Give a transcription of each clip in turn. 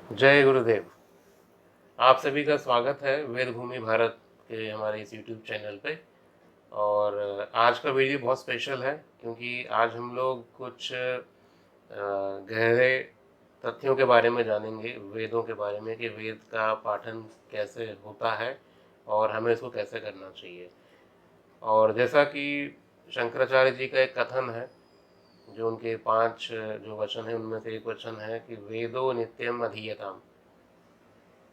जय गुरुदेव। आप सभी का स्वागत है वेद भूमि भारत के हमारे इस यूट्यूब चैनल पे। और आज का वीडियो बहुत स्पेशल है क्योंकि आज हम लोग कुछ गहरे तथ्यों के बारे में जानेंगे, वेदों के बारे में कि वेद का पाठन कैसे होता है और हमें इसको कैसे करना चाहिए। और जैसा कि शंकराचार्य जी का एक कथन है, जो उनके 5 जो वचन हैं उनमें से एक वचन है कि वेदो नित्यम अधीयताम।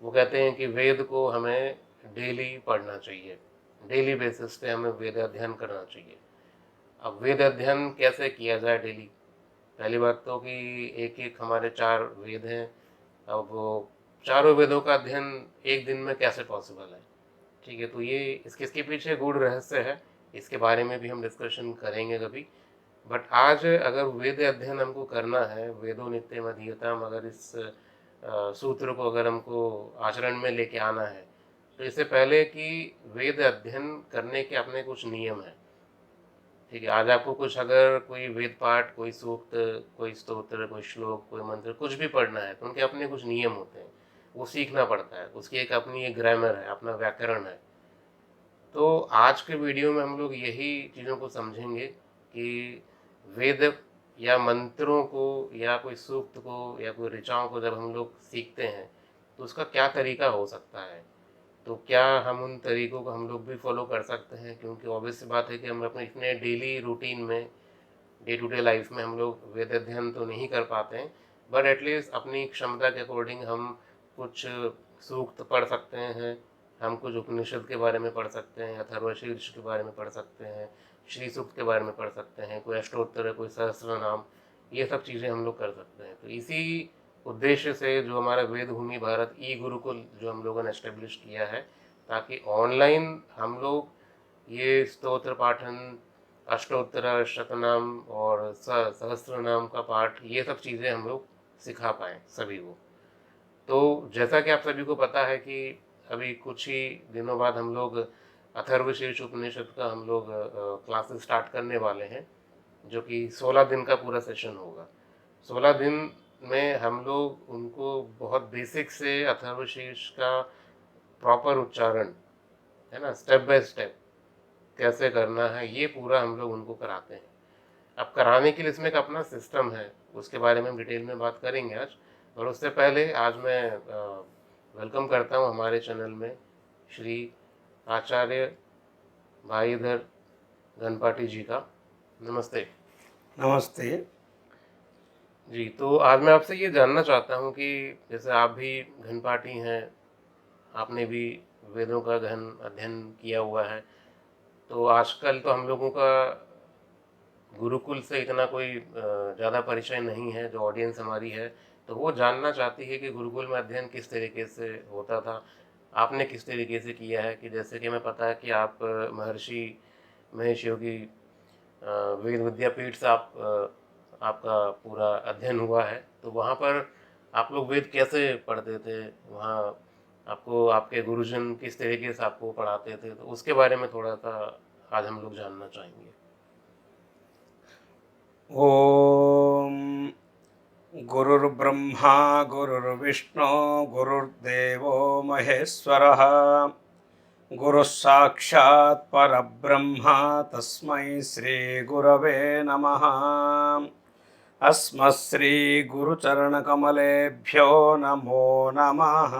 वो कहते हैं कि वेद को हमें डेली पढ़ना चाहिए, डेली बेसिस पे हमें वेद अध्ययन करना चाहिए। अब वेद अध्ययन कैसे किया जाए डेली? पहली बात तो कि एक एक हमारे 4 वेद हैं। अब वो चारों वेदों का अध्ययन एक दिन में कैसे पॉसिबल है? ठीक है, तो ये इसके पीछे गूढ़ रहस्य है, इसके बारे में भी हम डिस्कशन करेंगे कभी। बट आज अगर वेद अध्ययन हमको करना है, वेदो नित्यम अधीयताम, अगर इस सूत्र को अगर हमको आचरण में लेके आना है, तो इससे पहले कि वेद अध्ययन करने के अपने कुछ नियम हैं। ठीक है, आज आपको कुछ अगर कोई वेद पाठ, कोई सूक्त, कोई स्तोत्र, कोई श्लोक, कोई मंत्र कुछ भी पढ़ना है तो उनके अपने कुछ नियम होते हैं, वो सीखना पड़ता है, उसकी एक अपनी एक ग्रामर है, अपना व्याकरण है। तो आज के वीडियो में हम लोग यही चीज़ों को समझेंगे कि वेद या मंत्रों को या कोई सूक्त को या कोई ऋचाओं को जब हम लोग सीखते हैं तो उसका क्या तरीका हो सकता है। तो क्या हम उन तरीकों को हम लोग भी फॉलो कर सकते हैं? क्योंकि ऑब्वियस सी बात है कि हम अपने इतने डेली रूटीन में, डे टू डे लाइफ में हम लोग वेद अध्ययन तो नहीं कर पाते हैं, बट एटलीस्ट अपनी क्षमता के अकॉर्डिंग हम कुछ सूक्त पढ़ सकते हैं, हम कुछ उपनिषद के बारे में पढ़ सकते हैं, अथर्वशीर्ष के बारे में पढ़ सकते हैं, श्री सूक्त के बारे में पढ़ सकते हैं, कोई अष्टोत्तर, कोई सहस्त्र नाम, ये सब चीज़ें हम लोग कर सकते हैं। तो इसी उद्देश्य से जो हमारा वेद भूमि भारत ई गुरुकुल जो हम लोगों ने एस्टेब्लिश किया है, ताकि ऑनलाइन हम लोग ये स्तोत्र पाठन, अष्टोत्तर, शतनाम और सहस्त्र नाम का पाठ, ये सब चीज़ें हम लोग सिखा पाएँ सभी को। तो जैसा कि आप सभी को पता है कि अभी कुछ ही दिनों बाद हम लोग अथर्वशीर्ष उपनिषद का हम लोग क्लासेस स्टार्ट करने वाले हैं, जो कि 16 दिन का पूरा सेशन होगा। 16 दिन में हम लोग उनको बहुत बेसिक से अथर्वशीर्ष का प्रॉपर उच्चारण, है ना, स्टेप बाय स्टेप कैसे करना है, ये पूरा हम लोग उनको कराते हैं। अब कराने के लिए इसमें एक अपना सिस्टम है, उसके बारे में हम डिटेल में बात करेंगे आज। और उससे पहले आज मैं वेलकम करता हूँ हमारे चैनल में श्री आचार्य भाईधर गणपाटी जी का। नमस्ते नमस्ते। जी। तो आज मैं आपसे ये जानना चाहता हूँ कि जैसे आप भी घनपाठी हैं, आपने भी वेदों का गहन अध्ययन किया हुआ है, तो आजकल तो हम लोगों का गुरुकुल से इतना कोई ज़्यादा परिचय नहीं है, जो ऑडियंस हमारी है, तो वो जानना चाहती है कि गुरुकुल में अध्ययन किस तरीके से होता था, आपने किस तरीके से किया है। कि जैसे कि हमें पता है कि आप महर्षि महेश योगी वेद विद्यापीठ से आपका पूरा अध्ययन हुआ है, तो वहाँ पर आप लोग वेद कैसे पढ़ते थे? वहाँ आपको आपके गुरुजन किस तरीके से आपको पढ़ाते थे? तो उसके बारे में थोड़ा सा आज हम लोग जानना चाहेंगे। ओम गुरुर्ब्रह्मा गुरुर्विष्णु गुरुर्देवो महेश्वरः गुरुः साक्षात् परब्रह्मा तस्मै श्री गुरवे नमः। अस्मत् श्री गुरुचरणकमलेभ्यो नमो नमः।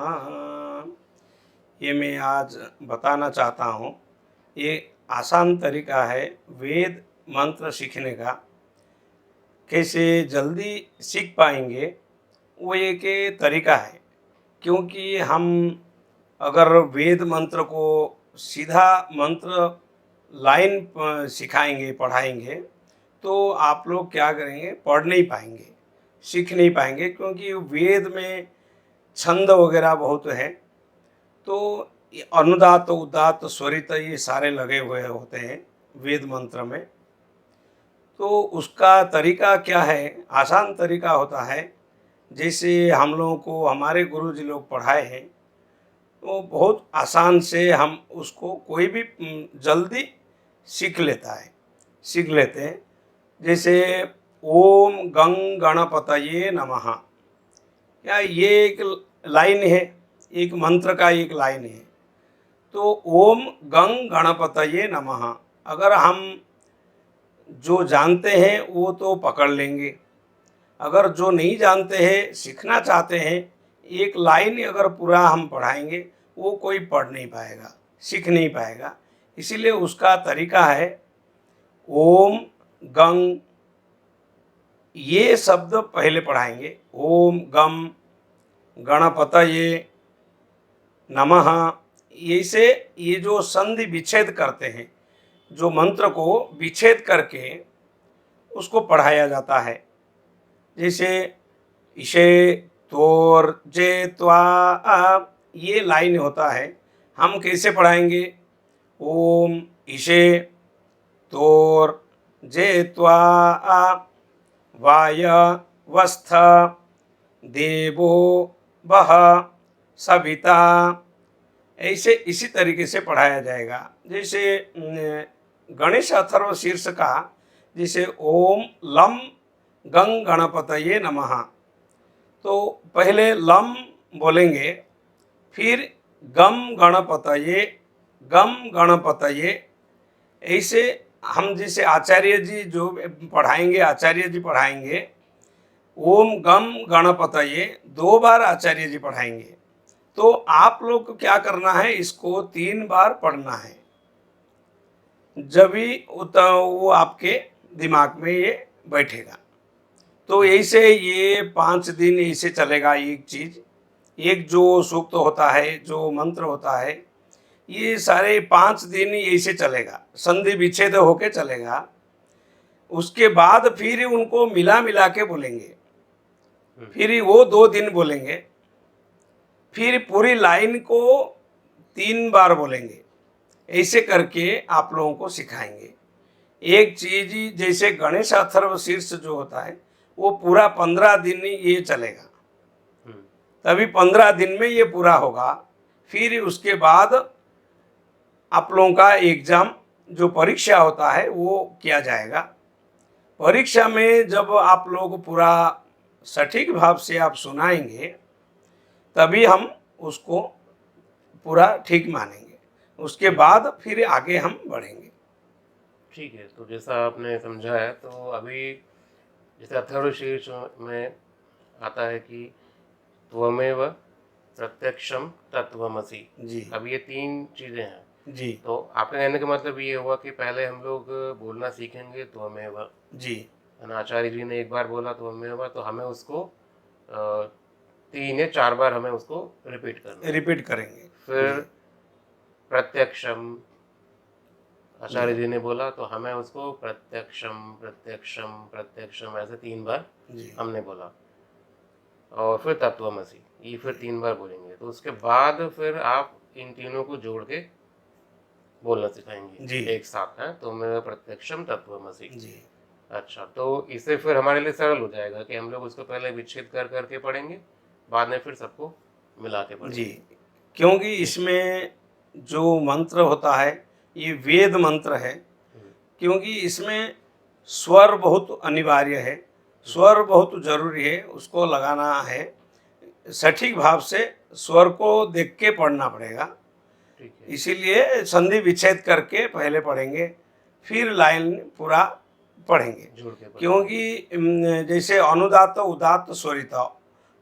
ये मैं आज बताना चाहता हूँ, ये आसान तरीका है वेद मंत्र सीखने का। कैसे जल्दी सीख पाएंगे, वो एक तरीका है। क्योंकि हम अगर वेद मंत्र को सीधा मंत्र लाइन सिखाएंगे, पढ़ाएंगे, तो आप लोग क्या करेंगे, पढ़ नहीं पाएंगे, सीख नहीं पाएंगे। क्योंकि वेद में छंद वगैरह बहुत है, तो अनुदात उदात स्वरित ये सारे लगे हुए होते हैं वेद मंत्र में। तो उसका तरीका क्या है, आसान तरीका होता है। जैसे हम लोगों को हमारे गुरु जी लोग पढ़ाए हैं, तो बहुत आसान से हम उसको कोई भी जल्दी सीख लेता है, सीख लेते हैं। जैसे ओम गंग गणपतये नमः, या ये एक लाइन है, एक मंत्र का एक लाइन है। तो ओम गंग गणपतये नमः अगर हम जो जानते हैं वो तो पकड़ लेंगे, अगर जो नहीं जानते हैं सीखना चाहते हैं, एक लाइन अगर पूरा हम पढ़ाएंगे वो कोई पढ़ नहीं पाएगा, सीख नहीं पाएगा। इसीलिए उसका तरीका है ओम गंग, ये शब्द पहले पढ़ाएंगे, ओम गम गणपतये नमः। ऐसे ये जो संधि विच्छेद करते हैं, जो मंत्र को विच्छेद करके उसको पढ़ाया जाता है। जैसे इशे तोर जे त्वा ये लाइन होता है, हम कैसे पढ़ाएंगे, ओम इशे तोर जे त्वा वाय वस्थ देवो वह सविता, ऐसे इसी तरीके से पढ़ाया जाएगा। जैसे गणेश अथर्व शीर्ष का, जैसे ओम लम गंग गणपतये नमः, तो पहले लम बोलेंगे, फिर गम गणपतये, गम गणपतये। ऐसे हम जैसे आचार्य जी जो पढ़ाएंगे, आचार्य जी पढ़ाएंगे ओम गम गणपतये, 2 बार आचार्य जी पढ़ाएंगे। तो आप लोग को क्या करना है, इसको 3 बार पढ़ना है, जब भी वो आपके दिमाग में ये बैठेगा। तो ऐसे ये 5 दिन ऐसे चलेगा। एक चीज़, एक जो सूक्त होता है, जो मंत्र होता है, ये सारे 5 दिन ऐसे चलेगा, संधि विच्छेद होके चलेगा। उसके बाद फिर उनको मिला मिला के बोलेंगे, फिर वो 2 दिन बोलेंगे, फिर पूरी लाइन को 3 बार बोलेंगे। ऐसे करके आप लोगों को सिखाएंगे। एक चीज जैसे गणेश अथर्व शीर्ष जो होता है वो पूरा 15 दिन ये चलेगा, तभी 15 दिन में ये पूरा होगा। फिर उसके बाद आप लोगों का एग्जाम जो परीक्षा होता है वो किया जाएगा। परीक्षा में जब आप लोग पूरा सटीक भाव से आप सुनाएंगे तभी हम उसको पूरा ठीक मानेंगे, उसके बाद फिर आगे हम बढ़ेंगे। ठीक है, तो जैसा आपने समझाया, तो अभी जैसे अथर्वशीर्ष में आता है कि त्वमेव प्रत्यक्षम तत्वमसि जी अब ये 3 चीज़ें हैं। जी तो आपके कहने का मतलब ये हुआ कि पहले हम लोग बोलना सीखेंगे त्वमेव, जी आचार्य जी ने एक बार बोला त्वमेव, तो हमें उसको 3 या 4 बार हमें उसको रिपीट करेंगे। फिर प्रत्यक्षम आचार्य जी ने बोला तो हमें उसको प्रत्यक्षम प्रत्यक्षम प्रत्यक्षम ऐसे 3 बार जी हमने बोला। और फिर तत्वमसि ये फिर 3 बार बोलेंगे। तो उसके बाद फिर आप इन तीनों को जोड़ के बोलना सिखाएंगे जी एक साथ, है तो मैं प्रत्यक्षम तत्वमसि। जी अच्छा, तो इससे फिर हमारे लिए सरल हो जाएगा कि हम लोग उसको पहले विच्छेद कर करके पढ़ेंगे, बाद में फिर सबको मिला के पढ़ेंगे। जी, क्योंकि इसमें जो मंत्र होता है ये वेद मंत्र है, क्योंकि इसमें स्वर बहुत अनिवार्य है, स्वर बहुत जरूरी है, उसको लगाना है सटीक भाव से, स्वर को देख के पढ़ना पड़ेगा। ठीक है, इसीलिए संधि विच्छेद करके पहले पढ़ेंगे, फिर लाइन पूरा पढ़ेंगे। जोड़ के पढ़ेंगे। क्योंकि जैसे अनुदात उदात्त स्वरित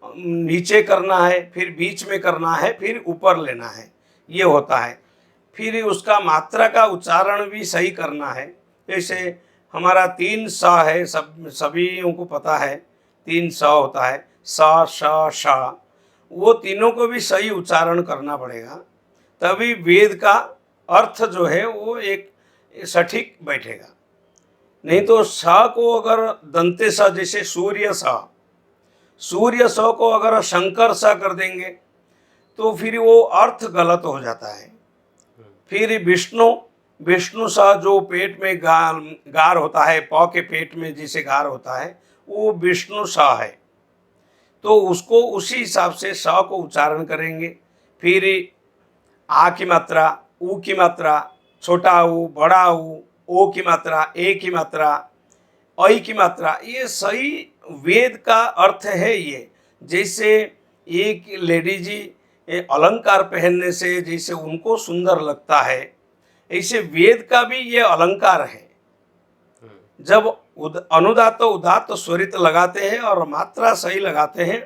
नीचे करना है, फिर बीच में करना है, फिर ऊपर लेना है, ये होता है। फिर उसका मात्रा का उच्चारण भी सही करना है। जैसे हमारा 3 स है, सभी को पता है 3 स होता है, स श श, वो तीनों को भी सही उच्चारण करना पड़ेगा, तभी वेद का अर्थ जो है वो एक सटीक बैठेगा। नहीं तो स को अगर दंते स, जैसे सूर्य स, सूर्य स को अगर शंकर स कर देंगे तो फिर वो अर्थ गलत हो जाता है। फिर विष्णु, विष्णु स जो पेट में गार होता है, पौ के पेट में जैसे गार होता है वो विष्णु स है, तो उसको उसी हिसाब से स को उच्चारण करेंगे। फिर आ की मात्रा, ऊ की मात्रा, छोटा ऊ, बड़ा ऊ, ओ की मात्रा, ए की मात्रा, ऐ की मात्रा, ये सही वेद का अर्थ है ये। जैसे एक लेडी जी अलंकार पहनने से जैसे उनको सुंदर लगता है, ऐसे वेद का भी ये अलंकार है। जब अनुदात उदात्त स्वरित लगाते हैं और मात्रा सही लगाते हैं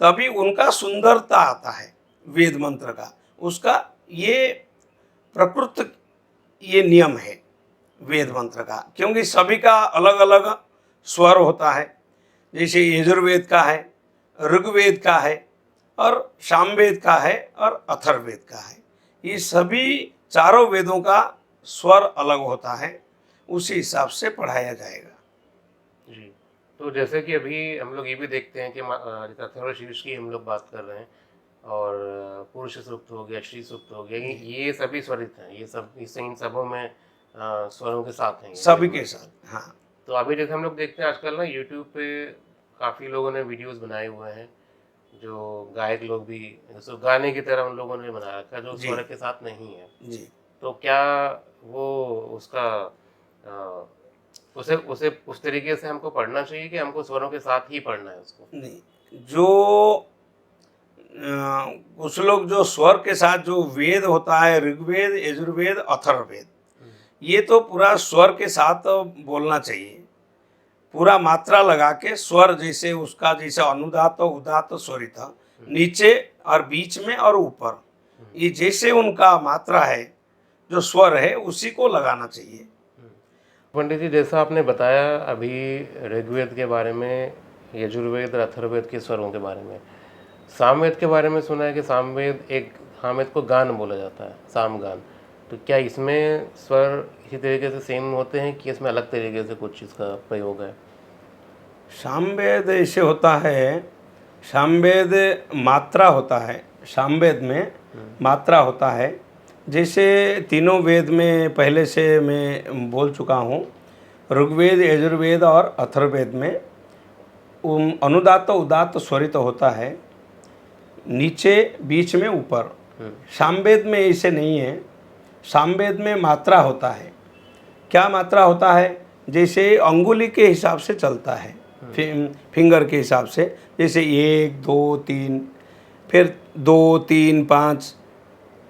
तभी उनका सुंदरता आता है वेद मंत्र का। उसका ये प्रकृत ये नियम है वेद मंत्र का, क्योंकि सभी का अलग अलग स्वर होता है। जैसे यजुर्वेद का है, ऋग्वेद का है और सामवेद का है और अथर्ववेद का है। ये सभी चारों वेदों का स्वर अलग होता है, उसी हिसाब से पढ़ाया जाएगा। जी। तो जैसे कि अभी हम लोग ये भी देखते हैं कि जैसे अथर्वशीर्ष की हम लोग बात कर रहे हैं, और पुरुष सूक्त हो गया, श्री सूक्त हो गया, ये सभी स्वरित हैं, ये सब इन सबों में स्वरों के साथ हैं, सभी के साथ। हाँ, तो अभी जैसे हम लोग देखते हैं आजकल ना यूट्यूब पे काफ़ी लोगों ने वीडियोस बनाए हुए हैं, जो गायक लोग भी जैसे गाने की तरह उन लोगों ने बना रखा है, जो स्वर के साथ नहीं है। जी। तो क्या वो उसका अ, उसे उसे उस तरीके से हमको पढ़ना चाहिए कि हमको स्वरों के साथ ही पढ़ना है उसको? नहीं, जो कुछ लोग जो स्वर के साथ जो वेद होता है, ऋग्वेद, यजुर्वेद, अथर्ववेद, ये तो पूरा स्वर के साथ बोलना चाहिए, पूरा मात्रा लगा के स्वर जैसे उसका जैसे अनुदात उदात स्वरित नीचे और बीच में और ऊपर, ये जैसे उनका मात्रा है जो स्वर है उसी को लगाना चाहिए। पंडित जी, जैसा आपने बताया अभी ऋग्वेद के बारे में, यजुर्वेद और अथर्ववेद के स्वरों के बारे में, सामवेद के बारे में सुना है कि सामवेद को गान बोला जाता है, सामगान। तो क्या इसमें स्वर इसी तरीके से सेम होते हैं कि इसमें अलग तरीके से कुछ इसका प्रयोग है? सामवेद ऐसे होता है, सामवेद मात्रा होता है, सामवेद में मात्रा होता है। जैसे तीनों वेद में पहले से मैं बोल चुका हूँ, ऋग्वेद, यजुर्वेद और अथर्ववेद में अनुदात उदात्त स्वरित होता है, नीचे, बीच में, ऊपर। सामवेद में ऐसे नहीं है, सामवेद में मात्रा होता है। क्या मात्रा होता है? जैसे अंगुली के हिसाब से चलता है, फिंगर के हिसाब से, जैसे 1 2 3, फिर 2 3 5,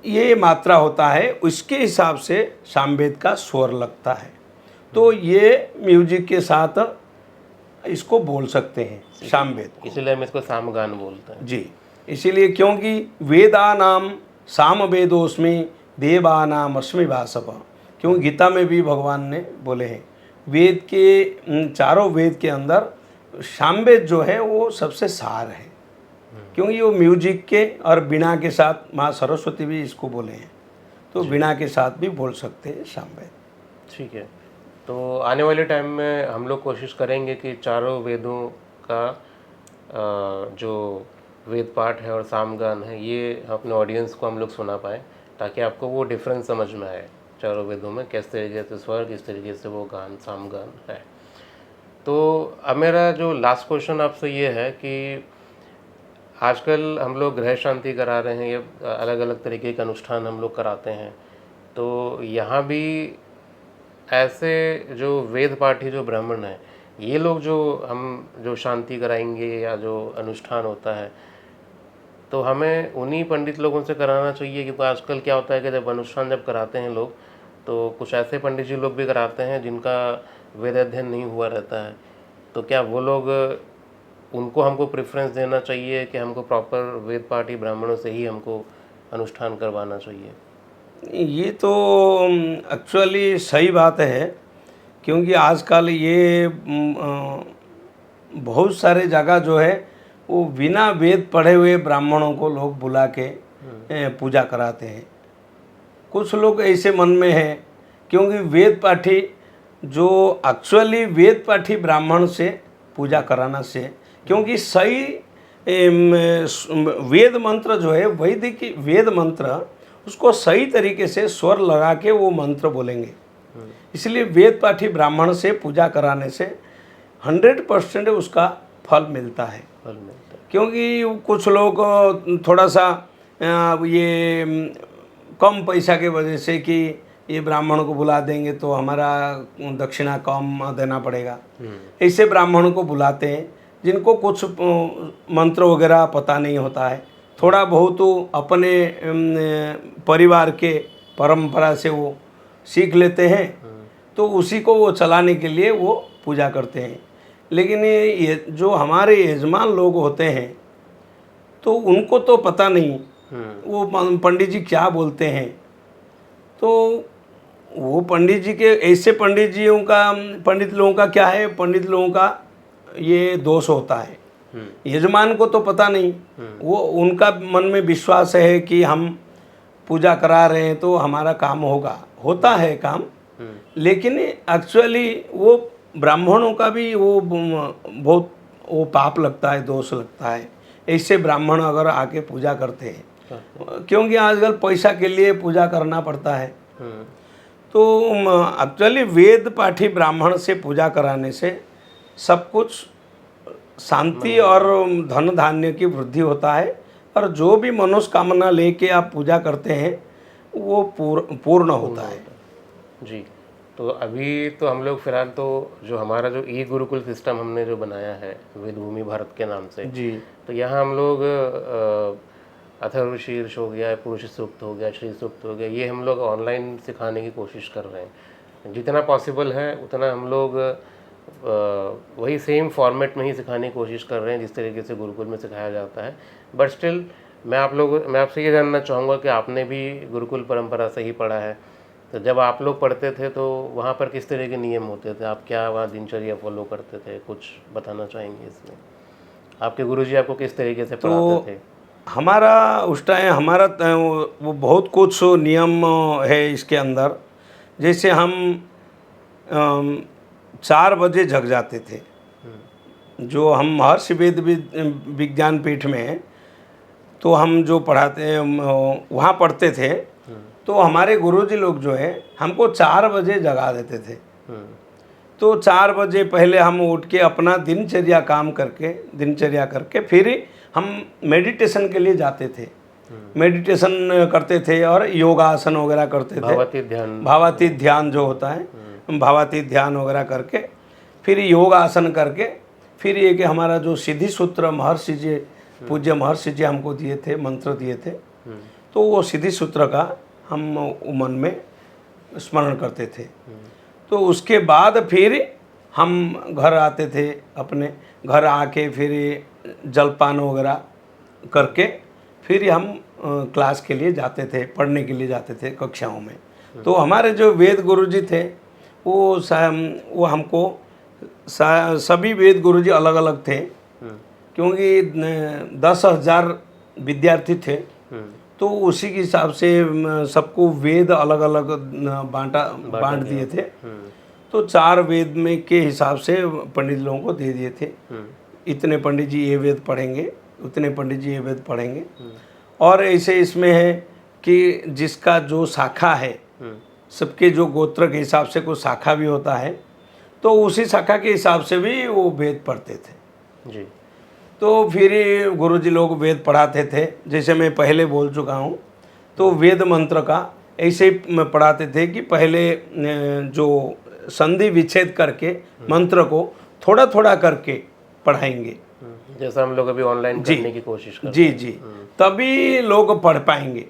ये मात्रा होता है, उसके हिसाब से सामवेद का स्वर लगता है। तो ये म्यूजिक के साथ इसको बोल सकते हैं सामवेद, इसलिए हम इसको सामगान बोलते हैं। जी, इसीलिए क्योंकि वेदानाम सामवेदोस्मि देवानाम अस्मि भाषव, क्योंकि गीता में भी भगवान ने बोले हैं वेद के चारों वेद के अंदर सामवेद जो है वो सबसे सार है, क्योंकि वो म्यूजिक के और बीणा के साथ, माँ सरस्वती भी इसको बोले हैं, तो बीणा के साथ भी बोल सकते हैं सामवेद। ठीक है, तो आने वाले टाइम में हम लोग कोशिश करेंगे कि चारों वेदों का जो वेद पाठ है और सामगान है, ये अपने ऑडियंस को हम लोग सुना पाएँ, ताकि आपको वो डिफरेंस समझ में आए चारों वेदों में किस तरीके से स्वर, किस तरीके से वो गान, सामगान है। तो अब मेरा जो लास्ट क्वेश्चन आपसे ये है कि आजकल हम लोग ग्रह शांति करा रहे हैं, ये अलग अलग तरीके के अनुष्ठान हम लोग कराते हैं, तो यहाँ भी ऐसे जो वेद पाठी जो ब्राह्मण हैं, ये लोग जो शांति कराएंगे या जो अनुष्ठान होता है, तो हमें उन्हीं पंडित लोगों से कराना चाहिए। क्योंकि आजकल क्या होता है कि जब अनुष्ठान कराते हैं लोग, तो कुछ ऐसे पंडित जी लोग भी कराते हैं जिनका वेद अध्ययन नहीं हुआ रहता है, तो क्या वो लोग, उनको हमको प्रेफरेंस देना चाहिए कि हमको प्रॉपर वेद पाठी ब्राह्मणों से ही हमको अनुष्ठान करवाना चाहिए? ये तो एक्चुअली सही बात है, क्योंकि आजकल ये बहुत सारे जगह जो है वो बिना वेद पढ़े हुए ब्राह्मणों को लोग बुला के पूजा कराते हैं। कुछ लोग ऐसे मन में हैं, क्योंकि वेद पाठी जो एक्चुअली वेद पाठी ब्राह्मण से पूजा कराना से, क्योंकि सही वेद मंत्र जो है, वैदिक वेद मंत्र, उसको सही तरीके से स्वर लगा के वो मंत्र बोलेंगे। इसलिए वेद पाठी ब्राह्मण से पूजा कराने से 100% उसका फल मिलता है। क्योंकि कुछ लोग थोड़ा सा ये कम पैसा के वजह से कि ये ब्राह्मण को बुला देंगे तो हमारा दक्षिणा कम देना पड़ेगा, ऐसे ब्राह्मण को बुलाते हैं जिनको कुछ मंत्र वगैरह पता नहीं होता है, थोड़ा बहुत अपने परिवार के परंपरा से वो सीख लेते हैं, तो उसी को वो चलाने के लिए वो पूजा करते हैं। लेकिन ये जो हमारे यजमान लोग होते हैं तो उनको तो पता नहीं वो पंडित जी क्या बोलते हैं। तो वो पंडित जी के ऐसे पंडित लोगों का क्या है, पंडित लोगों का ये दोष होता है। यजमान को तो पता नहीं, वो उनका मन में विश्वास है कि हम पूजा करा रहे हैं तो हमारा काम होता है काम। लेकिन एक्चुअली वो ब्राह्मणों का भी वो बहुत वो पाप लगता है, दोष लगता है ऐसे ब्राह्मण अगर आके पूजा करते हैं, क्योंकि आजकल पैसा के लिए पूजा करना पड़ता है। तो एक्चुअली वेद पाठी ब्राह्मण से पूजा कराने से सब कुछ शांति और धन धान्य की वृद्धि होता है, और जो भी मनोकामना लेके आप पूजा करते हैं वो पूर्ण होता है। जी, तो अभी तो हम लोग फिलहाल तो जो हमारा जो ई गुरुकुल सिस्टम हमने जो बनाया है वेद भूमि भारत के नाम से जी, तो यहाँ हम लोग अथर्वशीर्ष हो गया, पुरुष सूक्त हो गया, श्री सूक्त हो गया, ये हम लोग ऑनलाइन सिखाने की कोशिश कर रहे हैं। जितना पॉसिबल है उतना हम लोग वही सेम फॉर्मेट में ही सिखाने की कोशिश कर रहे हैं जिस तरीके से गुरुकुल में सिखाया जाता है। बट स्टिल मैं आपसे ये जानना चाहूँगा कि आपने भी गुरुकुल परंपरा से ही पढ़ा है, तो जब आप लोग पढ़ते थे तो वहाँ पर किस तरह के नियम होते थे, आप क्या वहाँ दिनचर्या फॉलो करते थे, कुछ बताना चाहेंगे इसमें? आपके गुरुजी आपको किस तरीके से पढ़ाते थे? हमारा उस टाइम वो बहुत कुछ नियम है इसके अंदर। जैसे हम 4 बजे जग जाते थे। जो हम महर्षि वेद विज्ञान पीठ में तो हम जो पढ़ाते हैं वहाँ पढ़ते थे, तो हमारे गुरुजी लोग जो है हमको 4 बजे जगा देते थे। तो 4 बजे पहले हम उठ के अपना दिनचर्या करके फिर हम मेडिटेशन के लिए जाते थे। मेडिटेशन करते थे और योगासन वगैरह करते थे। भावातीत ध्यान जो होता है, भावातीत ध्यान वगैरह करके फिर योगासन करके फिर ये कि हमारा जो सिद्धि सूत्र महर्षि जी, पूज्य महर्षि जी हमको दिए थे, मंत्र दिए थे, तो वो सिद्धि सूत्र का हम मन में स्मरण करते थे। तो उसके बाद फिर हम घर आते थे, अपने घर आके फिर जलपान वगैरह करके फिर हम क्लास के लिए जाते थे, पढ़ने के लिए जाते थे कक्षाओं में। तो हमारे जो वेद गुरुजी थे वो हमको सभी वेद गुरुजी अलग अलग थे, क्योंकि 10,000 विद्यार्थी थे, तो उसी के हिसाब से सबको वेद अलग अलग बांट दिए थे। तो 4 वेद में के हिसाब से पंडित लोगों को दे दिए थे, इतने पंडित जी ये वेद पढ़ेंगे, उतने पंडित जी ये वेद पढ़ेंगे। और ऐसे इसमें है कि जिसका जो शाखा है, सबके जो गोत्र के हिसाब से कोई शाखा भी होता है, तो उसी शाखा के हिसाब से भी वो वेद पढ़ते थे जी। तो फिर गुरुजी लोग वेद पढ़ाते थे, जैसे मैं पहले बोल चुका हूँ। तो वेद मंत्र का ऐसे ही पढ़ाते थे कि पहले जो संधि विच्छेद करके मंत्र को थोड़ा थोड़ा करके पढ़ाएंगे, जैसा हम लोग अभी ऑनलाइन करने की कोशिश कर जी जी, तभी लोग पढ़ पाएंगे।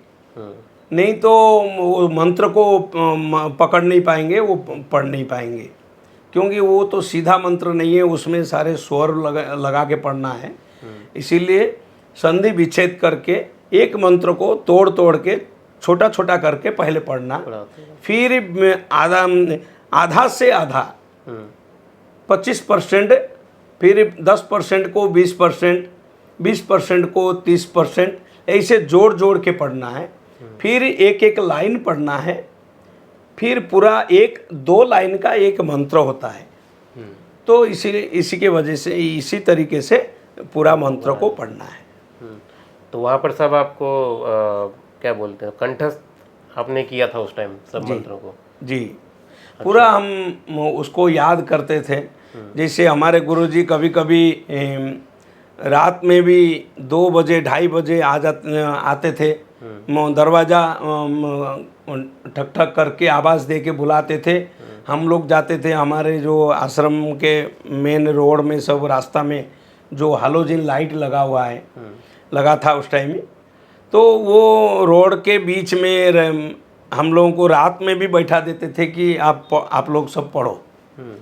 नहीं तो वो मंत्र को पकड़ नहीं पाएंगे, वो पढ़ नहीं पाएंगे, क्योंकि वो तो सीधा मंत्र नहीं है, उसमें सारे स्वर लगा के पढ़ना है। इसीलिए संधि विच्छेद करके एक मंत्र को तोड़ तोड़ के छोटा छोटा करके पहले पढ़ना, फिर आधा से आधा 25%, फिर 10% को 20%, 20% को 30%, ऐसे जोड़ जोड़ के पढ़ना है। फिर एक एक लाइन पढ़ना है, फिर पूरा 1-2 लाइन का एक मंत्र होता है। तो इसी के वजह से इसी तरीके से पूरा मंत्र को पढ़ना है। तो वहाँ पर सब आपको क्या बोलते हैं, कंठस्थ आपने किया था उस टाइम सब मंत्रों को? जी, पूरा हम उसको याद करते थे। जैसे हमारे गुरुजी कभी कभी रात में भी 2 बजे 2:30 बजे आते थे, दरवाज़ा ठक ठक करके आवाज़ दे के बुलाते थे। हम लोग जाते थे, हमारे जो आश्रम के मेन रोड में सब रास्ता में जो हालोजन लाइट लगा हुआ है, लगा था उस टाइम में, तो वो रोड के बीच में हम लोगों को रात में भी बैठा देते थे कि आप लोग सब पढ़ो,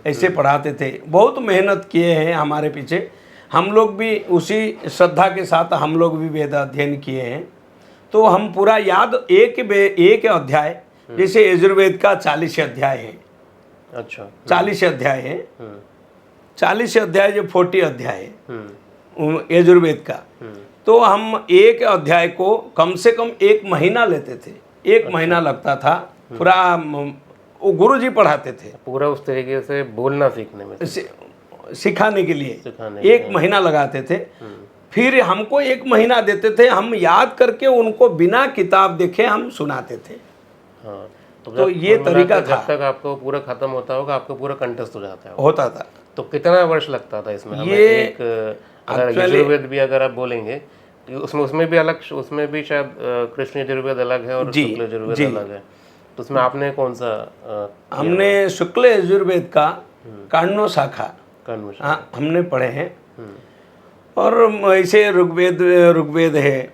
ऐसे पढ़ाते थे। बहुत मेहनत किए हैं हमारे पीछे, हम लोग भी उसी श्रद्धा के साथ हम लोग भी वेद अध्ययन किए हैं। तो हम पूरा याद एक अध्याय, जैसे यजुर्वेद का 40 अध्याय है। अच्छा, 40 अध्याय है, 40 अध्याय जो 40 अध्याय है यजुर्वेद का। तो हम एक अध्याय को कम से कम 1 महीना लेते थे, 1 महीना लगता था पूरा। वो गुरु जी पढ़ाते थे पूरा उस तरीके से बोलना सीखने में, सिखाने के लिए 1 महीना लगाते थे। फिर हमको 1 महीना देते थे, हम याद करके उनको बिना किताब देखे हम सुनाते थे। हाँ, तो ये तरीका था। जब तक आपको पूरा खत्म होता होगा, आपको पूरा कंठस्थ हो जाता है। होता था। तो कितना वर्ष लगता था इसमें? हमें ये एक अगर यजुर्वेद भी अगर आप बोलेंगे तो उसमें भी अलग, उसमें भी शायद कृष्ण यजुर्वेद अलग है और शुक्ल यजुर्वेद अलग है। तो उसमें आपने कौन सा हमने शुक्ल यजुर्वेद का काण्डो शाखा हमने पढ़े हैं। और ऐसे ऋग्वेद है,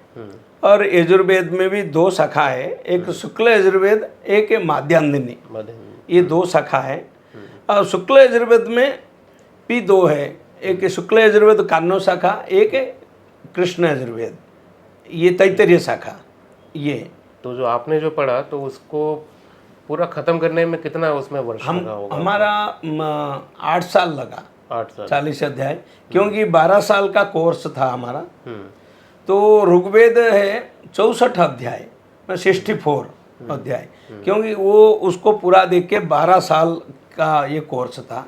और यजुर्वेद में भी 2 शाखा है, एक शुक्ल यजुर्वेद, एक माध्यान्हिनी, ये 2 शाखा है। और शुक्ल यजुर्वेद में भी 2 है, एक शुक्ल यजुर्वेद काण्डो शाखा, एक कृष्ण यजुर्वेद, ये तैत्तरीय शाखा। ये तो जो आपने जो पढ़ा, तो उसको पूरा खत्म करने में कितना उसमें वर्ष लगा होगा? हमारा 8 साल लगा, 8 साल, 40 अध्याय, क्योंकि 12 साल का कोर्स था हमारा। तो ऋग्वेद है 64 अध्याय, 64 अध्याय, क्योंकि वो उसको पूरा देख के 12 साल का ये कोर्स था।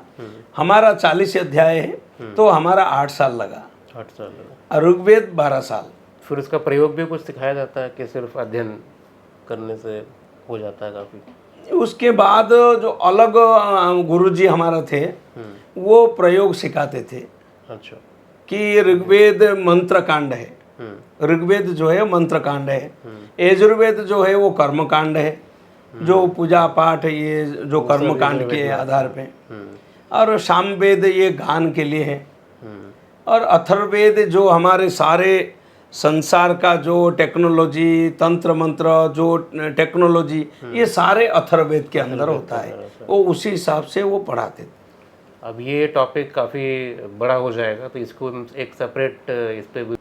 हमारा 40 अध्याय है, तो हमारा 8 साल लगा। 8 साल लगा। ऋग्वेद 12 साल। फिर उसका प्रयोग भी कुछ सिखाया जाता है कि सिर्फ अध्ययन करने से हो जाता है काफ़ी? उसके बाद जो अलग गुरुजी हमारा थे, वो प्रयोग सिखाते थे। अच्छा, कि ऋग्वेद मंत्र कांड है, ऋग्वेद जो है मंत्र कांड है, यजुर्वेद जो है वो कर्म कांड है, जो पूजा पाठ ये जो कर्म कांड के आधार पे, और सामवेद ये गान के लिए है, और अथर्ववेद जो हमारे सारे संसार का जो टेक्नोलॉजी, तंत्र मंत्र जो टेक्नोलॉजी, ये सारे अथर्ववेद के अंदर होता है। वो उसी हिसाब से वो पढ़ाते थे। अब ये टॉपिक काफ़ी बड़ा हो जाएगा, तो इसको हम एक सेपरेट इस पर।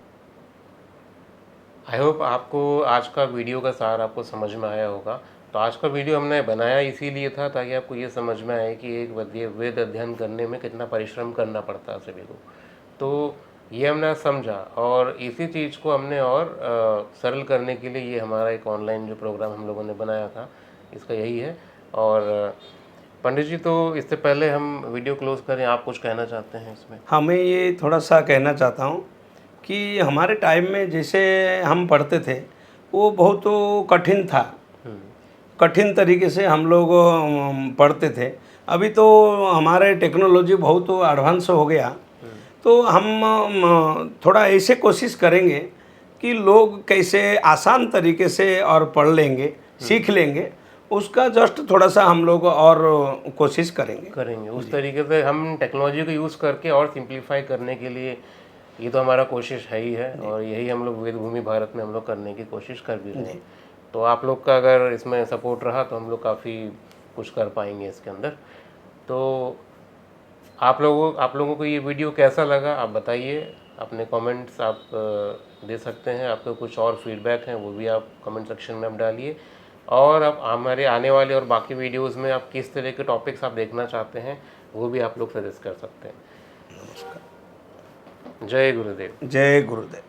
आई होप आपको आज का वीडियो का सार आपको समझ में आया होगा। तो आज का वीडियो हमने बनाया इसीलिए था ताकि आपको ये समझ में आए कि एक वेद अध्ययन करने में कितना परिश्रम करना पड़ता है सभी को। तो ये हमने समझा, और इसी चीज़ को हमने और सरल करने के लिए ये हमारा एक ऑनलाइन जो प्रोग्राम हम लोगों ने बनाया था, इसका यही है। और पंडित जी, तो इससे पहले हम वीडियो क्लोज करें, आप कुछ कहना चाहते हैं इसमें? हाँ, मैं ये थोड़ा सा कहना चाहता हूँ कि हमारे टाइम में जैसे हम पढ़ते थे वो बहुत कठिन था, कठिन तरीके से हम लोग पढ़ते थे। अभी तो हमारे टेक्नोलॉजी बहुत एडवांस हो गया, तो हम थोड़ा ऐसे कोशिश करेंगे कि लोग कैसे आसान तरीके से और पढ़ लेंगे, सीख लेंगे, उसका जस्ट थोड़ा सा हम लोग और कोशिश करेंगे उस तरीके से हम टेक्नोलॉजी को यूज़ करके और सिंप्लीफाई करने के लिए, ये तो हमारा कोशिश है ही है, और यही हम लोग वेद भूमि भारत में हम लोग करने की कोशिश कर भी रहे हैं। तो आप लोग का अगर इसमें सपोर्ट रहा तो हम लोग काफ़ी कुछ कर पाएंगे इसके अंदर। तो आप लोगों को ये वीडियो कैसा लगा आप बताइए, अपने कमेंट्स आप दे सकते हैं। आपके कुछ और फीडबैक हैं वो भी आप कमेंट सेक्शन में आप डालिए, और आप हमारे आने वाले और बाकी वीडियोस में आप किस तरह के टॉपिक्स आप देखना चाहते हैं वो भी आप लोग सजेस्ट कर सकते हैं। जय गुरुदेव। जय गुरुदेव।